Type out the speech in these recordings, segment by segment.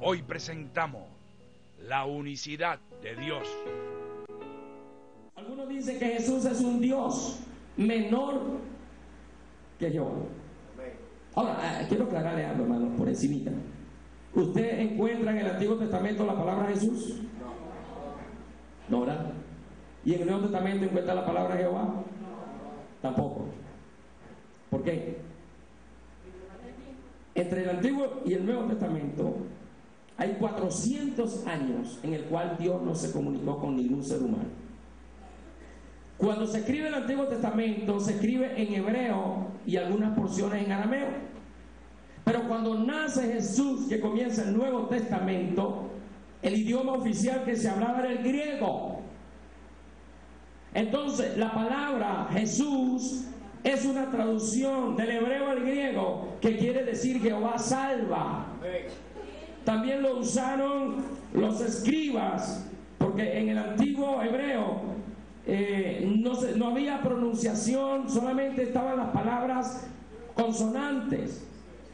Hoy presentamos la unicidad de Dios. Algunos dicen que Jesús es un Dios menor que Jehová. Ahora, quiero aclararle algo, hermano, por encimita. ¿Usted encuentra en el Antiguo Testamento la palabra Jesús? No, ¿verdad? ¿Y en el Nuevo Testamento encuentra la palabra Jehová? Tampoco. ¿Por qué? Entre el Antiguo y el Nuevo Testamento hay 400 años en el cual Dios no se comunicó con ningún ser humano. Cuando se escribe el Antiguo Testamento, se escribe en hebreo y algunas porciones en arameo. Pero cuando nace Jesús, que comienza el Nuevo Testamento, el idioma oficial que se hablaba era el griego. Entonces, la palabra Jesús es una traducción del hebreo al griego que quiere decir Jehová salva. También lo usaron los escribas, porque en el antiguo hebreo no había pronunciación, solamente estaban las palabras consonantes.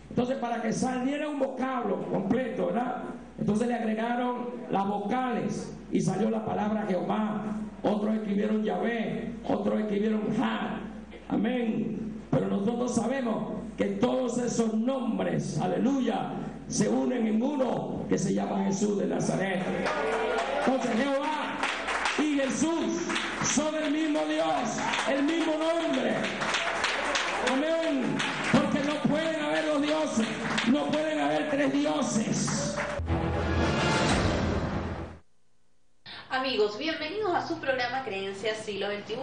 Entonces, para que saliera un vocablo completo, ¿verdad? Entonces le agregaron las vocales y salió la palabra Jehová. Otros escribieron Yahvé, otros escribieron Ja. Amén. Pero nosotros sabemos que todos esos nombres, aleluya, se unen en uno que se llama Jesús de Nazaret. Entonces Jehová y Jesús son el mismo Dios, el mismo nombre. Amén. Porque no pueden haber dos dioses, no pueden haber tres dioses. Amigos, bienvenidos a su programa Creencias Siglo XXI.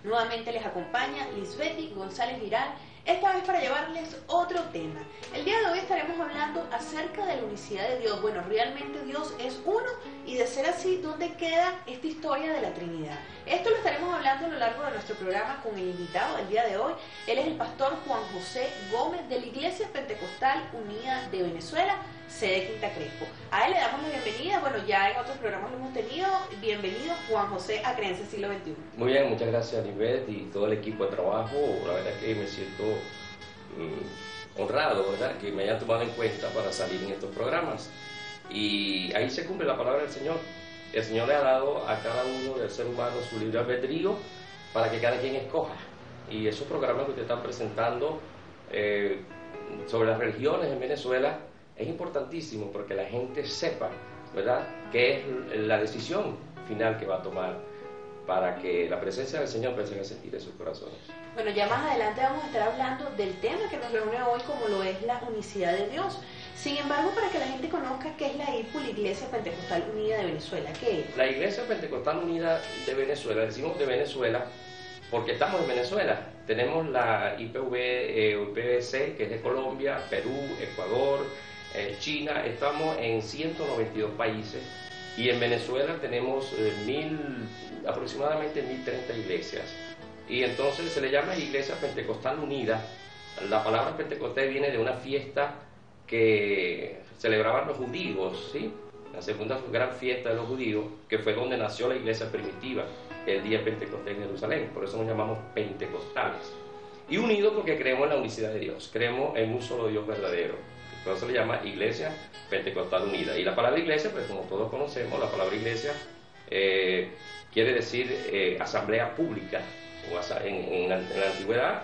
Nuevamente les acompaña Lisbeth González Viral, esta vez para llevarles otro tema. El día de hoy estaremos hablando acerca de la unicidad de Dios. Bueno, realmente Dios es uno, y de ser así, ¿dónde queda esta historia de la Trinidad? Esto lo estaremos hablando a lo largo de nuestro programa con el invitado del día de hoy. Él es el pastor Juan José Gómez de la Iglesia Pentecostal Unida de Venezuela, sede Quinta Crespo. A él le damos la bienvenida. Bueno, ya en otros programas lo hemos tenido. Bienvenido, Juan José, a Creencias Siglo XXI. Muy bien, muchas gracias, Lisbeth, y todo el equipo de trabajo. La verdad que me siento honrado, ¿verdad?, que me hayan tomado en cuenta para salir en estos programas. Y ahí se cumple la palabra del Señor. El Señor le ha dado a cada uno del ser humano su libre albedrío para que cada quien escoja. Y esos programas que usted está presentando sobre las religiones en Venezuela es importantísimo porque la gente sepa, ¿verdad?, qué es la decisión final que va a tomar para que la presencia del Señor empiece a sentir en sus corazones. Bueno, ya más adelante vamos a estar hablando del tema que nos reúne hoy, como lo es la unicidad de Dios. Sin embargo, para que la gente conozca qué es la IPU, la Iglesia Pentecostal Unida de Venezuela, ¿qué es? La Iglesia Pentecostal Unida de Venezuela, decimos de Venezuela porque estamos en Venezuela. Tenemos la IPVC, que es de Colombia, Perú, Ecuador, China. Estamos en 192 países, y en Venezuela tenemos aproximadamente 1030 iglesias. Y entonces se le llama Iglesia Pentecostal Unida. La palabra Pentecostés viene de una fiesta que celebraban los judíos, ¿sí?, la segunda gran fiesta de los judíos, que fue donde nació la iglesia primitiva, el día de Pentecostés en Jerusalén. Por eso nos llamamos pentecostales. Y unidos porque creemos en la unicidad de Dios, creemos en un solo Dios verdadero. Por eso se le llama Iglesia Pentecostal Unida. Y la palabra iglesia, pues como todos conocemos, la palabra iglesia quiere decir asamblea pública. En la antigüedad,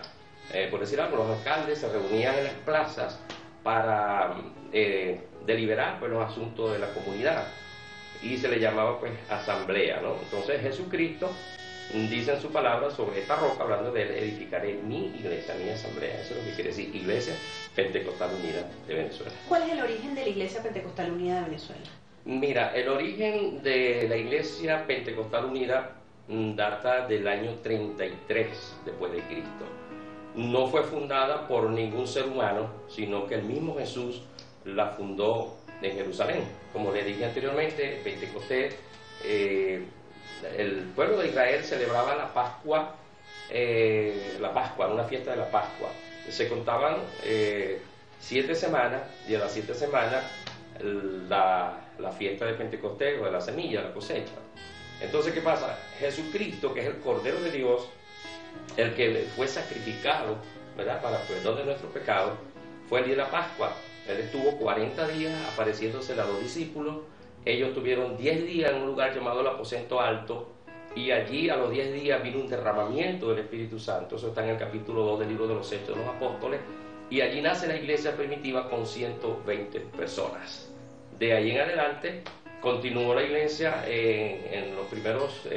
por decir algo, los alcaldes se reunían en las plazas para deliberar, pues, los asuntos de la comunidad, y se le llamaba, pues, asamblea, ¿no? Entonces Jesucristo dice en su palabra: sobre esta roca, hablando de él, edificaré mi iglesia, mi asamblea. Eso es lo que quiere decir Iglesia Pentecostal Unida de Venezuela. ¿Cuál es el origen de la Iglesia Pentecostal Unida de Venezuela? Mira, el origen de la Iglesia Pentecostal Unida data del año 33 después de Cristo. No fue fundada por ningún ser humano, sino que el mismo Jesús la fundó en Jerusalén. Como le dije anteriormente, Pentecostés, el pueblo de Israel celebraba la Pascua, una fiesta de la Pascua. Se contaban 7 semanas, y a las 7 semanas la fiesta de Pentecostés, o de la semilla, la cosecha. Entonces, ¿qué pasa? Jesucristo, que es el Cordero de Dios, el que fue sacrificado, ¿verdad?, para perdón de nuestros pecados, fue el día de la Pascua. Él estuvo 40 días apareciéndose a los discípulos. Ellos tuvieron 10 días en un lugar llamado el Aposento Alto, y allí a los 10 días vino un derramamiento del Espíritu Santo. Eso está en el capítulo 2 del libro de los Hechos de los Apóstoles, y allí nace la iglesia primitiva con 120 personas. De ahí en adelante continuó la iglesia en los primeros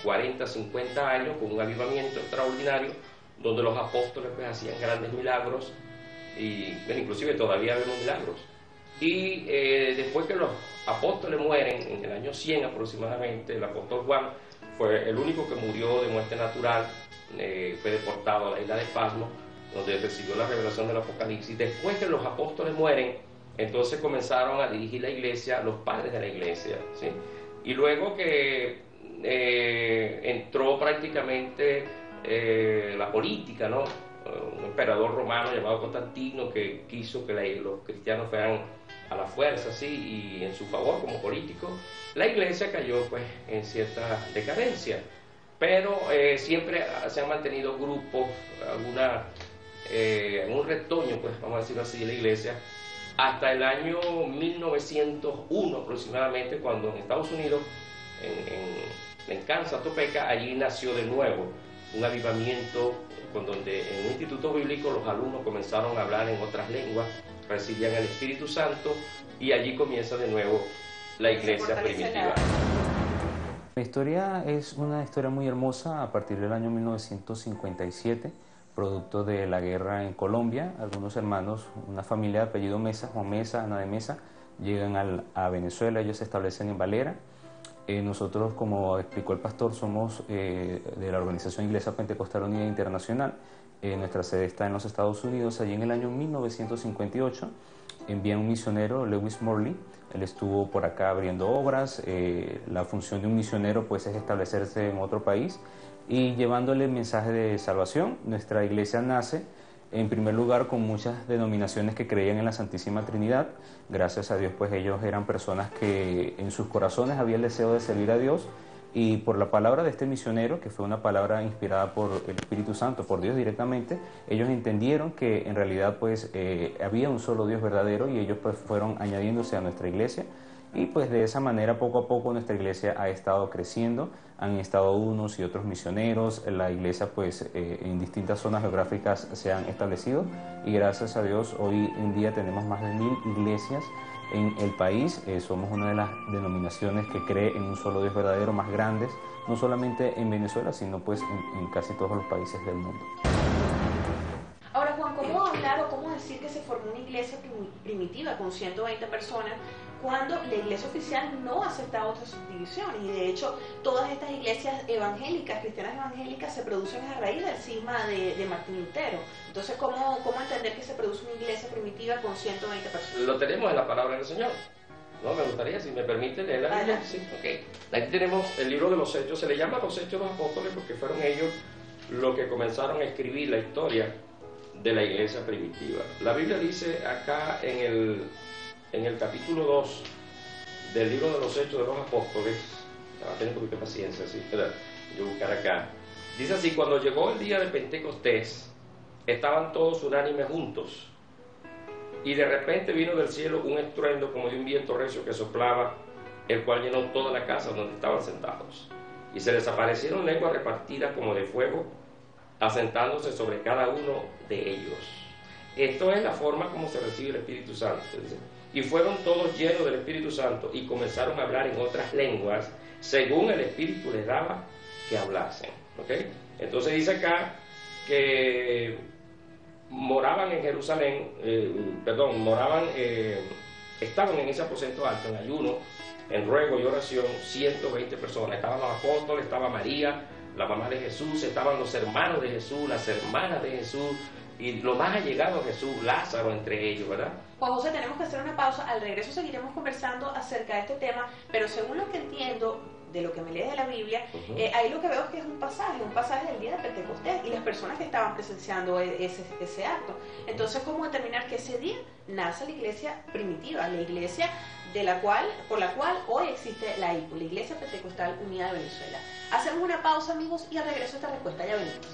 40, 50 años con un avivamiento extraordinario, donde los apóstoles pues hacían grandes milagros, y bueno, inclusive todavía vemos milagros. Y después que los apóstoles mueren, en el año 100 aproximadamente, el apóstol Juan fue el único que murió de muerte natural, fue deportado a la isla de Pasmo, donde recibió la revelación del Apocalipsis. Después que los apóstoles mueren, entonces comenzaron a dirigir la iglesia los padres de la iglesia, ¿sí? Y luego que entró prácticamente la política, ¿no? Un emperador romano llamado Constantino, que quiso que los cristianos fueran a la fuerza, ¿sí? Y en su favor como político, la iglesia cayó pues en cierta decadencia. Pero siempre se han mantenido grupos, un retoño, pues vamos a decirlo así, de la iglesia, hasta el año 1901 aproximadamente, cuando en Estados Unidos, en Kansas, Topeka, allí nació de nuevo un avivamiento, con donde en un instituto bíblico los alumnos comenzaron a hablar en otras lenguas, recibían el Espíritu Santo, y allí comienza de nuevo la iglesia primitiva. La historia es una historia muy hermosa a partir del año 1957, producto de la guerra en Colombia. Algunos hermanos, una familia de apellido Mesa, Juan Mesa, Ana de Mesa, llegan a Venezuela. Ellos se establecen en Valera. Nosotros, como explicó el pastor, somos de la Organización Iglesia Pentecostal Unida Internacional. Nuestra sede está en los Estados Unidos. Allí en el año 1958 envían un misionero, Lewis Morley. Él estuvo por acá abriendo obras. La función de un misionero pues es establecerse en otro país y llevándole el mensaje de salvación. Nuestra iglesia nace en primer lugar con muchas denominaciones que creían en la Santísima Trinidad. Gracias a Dios pues ellos eran personas que en sus corazones había el deseo de servir a Dios, y por la palabra de este misionero, que fue una palabra inspirada por el Espíritu Santo, por Dios directamente, ellos entendieron que en realidad pues había un solo Dios verdadero, y ellos pues fueron añadiéndose a nuestra iglesia. Y pues de esa manera poco a poco nuestra iglesia ha estado creciendo, han estado unos y otros misioneros, la iglesia pues en distintas zonas geográficas se han establecido, y gracias a Dios hoy en día tenemos más de 1000 iglesias en el país. Somos una de las denominaciones que cree en un solo Dios verdadero más grandes, no solamente en Venezuela, sino pues en casi todos los países del mundo. Ahora, Juan, ¿cómo hablar o cómo decir que se formó una iglesia primitiva con 120 personas cuando la iglesia oficial no aceptaba otras subdivisiones? Y de hecho, todas estas iglesias evangélicas, cristianas evangélicas, se producen a raíz del cisma de Martín Lutero. Entonces, ¿cómo entender que se produce una iglesia primitiva con 120 personas? Lo tenemos en la palabra del Señor. No, me gustaría, si me permite, leer la Biblia. Sí, okay. Aquí tenemos el libro de los Hechos. Se le llama los Hechos de los Apóstoles porque fueron ellos los que comenzaron a escribir la historia de la iglesia primitiva. La Biblia dice acá en el capítulo 2 del libro de los Hechos de los Apóstoles, va a tener un poquito de paciencia, ¿sí? Yo buscar acá. Dice así: cuando llegó el día de Pentecostés, estaban todos unánimes juntos, y de repente vino del cielo un estruendo como de un viento recio que soplaba, el cual llenó toda la casa donde estaban sentados. Y se les aparecieron lenguas repartidas como de fuego, asentándose sobre cada uno de ellos. Esto es la forma como se recibe el Espíritu Santo. Dice: y fueron todos llenos del Espíritu Santo y comenzaron a hablar en otras lenguas, según el Espíritu les daba que hablasen. ¿Okay? Entonces dice acá que moraban en Jerusalén, estaban en ese aposento alto, en ayuno, en ruego y oración, 120 personas. Estaban los apóstoles, estaba María, la mamá de Jesús, estaban los hermanos de Jesús, las hermanas de Jesús, y lo más allegado a Jesús, Lázaro entre ellos, ¿verdad? Juan José, tenemos que hacer una pausa. Al regreso seguiremos conversando acerca de este tema, pero según lo que entiendo de lo que me lees de la Biblia, ahí lo que veo es que es un pasaje del día de Pentecostés y las personas que estaban presenciando ese acto. Entonces, ¿cómo determinar que ese día nace la iglesia primitiva, la iglesia por la cual hoy existe la IPU, la Iglesia Pentecostal Unida de Venezuela? Hacemos una pausa, amigos, y al regreso esta respuesta ya venimos.